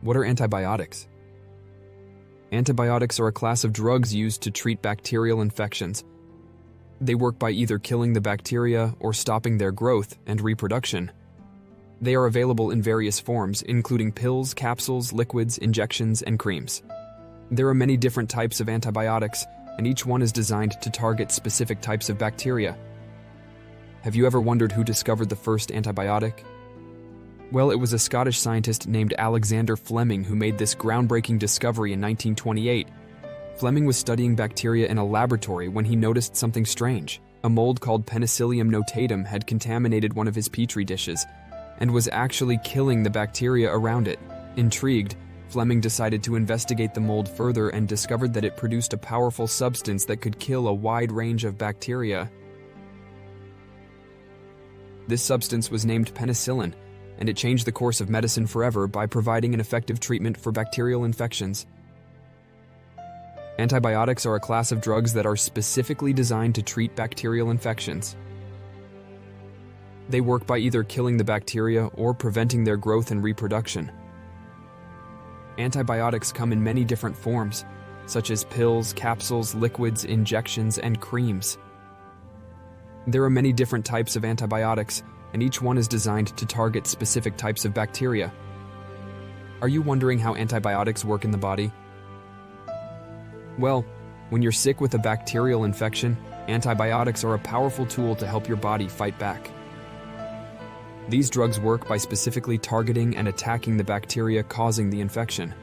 What are antibiotics? Antibiotics are a class of drugs used to treat bacterial infections. They work by either killing the bacteria or stopping their growth and reproduction. They are available in various forms, including pills, capsules, liquids, injections, and creams. There are many different types of antibiotics, and each one is designed to target specific types of bacteria. Have you ever wondered who discovered the first antibiotic? Well, it was a Scottish scientist named Alexander Fleming who made this groundbreaking discovery in 1928. Fleming was studying bacteria in a laboratory when he noticed something strange. A mold called Penicillium notatum had contaminated one of his petri dishes and was actually killing the bacteria around it. Intrigued, Fleming decided to investigate the mold further and discovered that it produced a powerful substance that could kill a wide range of bacteria. This substance was named penicillin, and it changed the course of medicine forever by providing an effective treatment for bacterial infections. Antibiotics are a class of drugs that are specifically designed to treat bacterial infections. They work by either killing the bacteria or preventing their growth and reproduction. Antibiotics come in many different forms, such as pills, capsules, liquids, injections, and creams. There are many different types of antibiotics, and each one is designed to target specific types of bacteria. Are you wondering how antibiotics work in the body? Well, when you're sick with a bacterial infection, antibiotics are a powerful tool to help your body fight back. These drugs work by specifically targeting and attacking the bacteria causing the infection.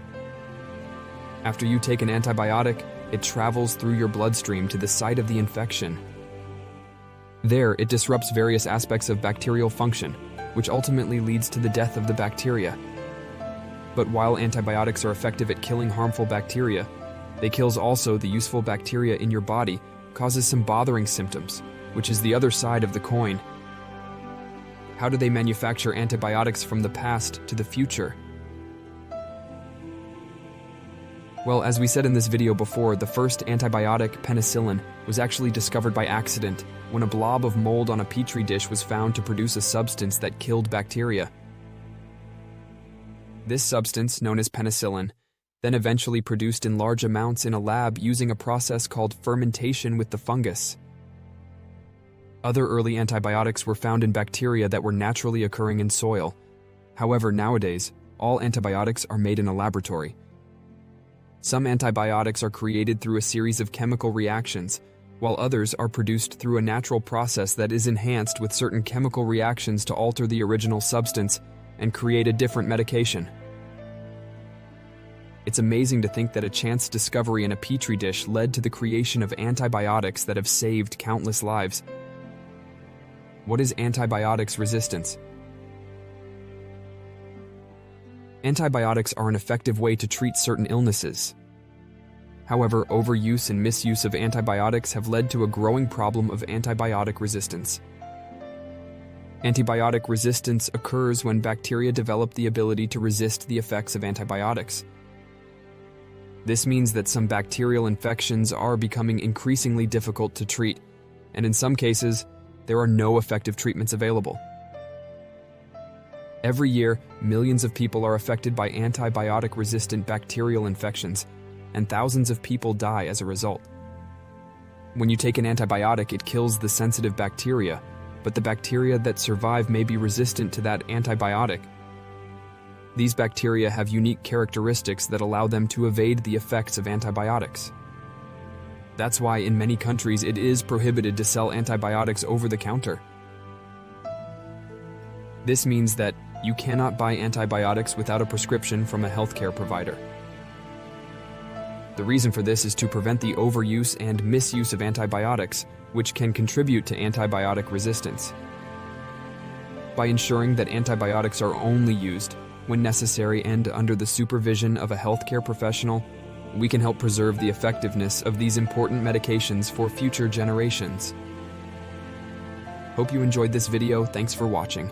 After you take an antibiotic, it travels through your bloodstream to the site of the infection. There, it disrupts various aspects of bacterial function, which ultimately leads to the death of the bacteria. But while antibiotics are effective at killing harmful bacteria, they kills also the useful bacteria in your body, causes some bothering symptoms, which is the other side of the coin. How do they manufacture antibiotics from the past to the future? Well, as we said in this video before, the first antibiotic, penicillin, was actually discovered by accident when a blob of mold on a petri dish was found to produce a substance that killed bacteria. This substance, known as penicillin, then eventually produced in large amounts in a lab using a process called fermentation with the fungus. Other early antibiotics were found in bacteria that were naturally occurring in soil. However, nowadays, all antibiotics are made in a laboratory. Some antibiotics are created through a series of chemical reactions, while others are produced through a natural process that is enhanced with certain chemical reactions to alter the original substance and create a different medication. It's amazing to think that a chance discovery in a petri dish led to the creation of antibiotics that have saved countless lives. What is antibiotics resistance? Antibiotics are an effective way to treat certain illnesses. However, overuse and misuse of antibiotics have led to a growing problem of antibiotic resistance. Antibiotic resistance occurs when bacteria develop the ability to resist the effects of antibiotics. This means that some bacterial infections are becoming increasingly difficult to treat, and in some cases, there are no effective treatments available. Every year, millions of people are affected by antibiotic-resistant bacterial infections, and thousands of people die as a result. When you take an antibiotic, it kills the sensitive bacteria, but the bacteria that survive may be resistant to that antibiotic. These bacteria have unique characteristics that allow them to evade the effects of antibiotics. That's why in many countries it is prohibited to sell antibiotics over the counter. This means that you cannot buy antibiotics without a prescription from a healthcare provider. The reason for this is to prevent the overuse and misuse of antibiotics, which can contribute to antibiotic resistance. By ensuring that antibiotics are only used when necessary and under the supervision of a healthcare professional, we can help preserve the effectiveness of these important medications for future generations. Hope you enjoyed this video. Thanks for watching.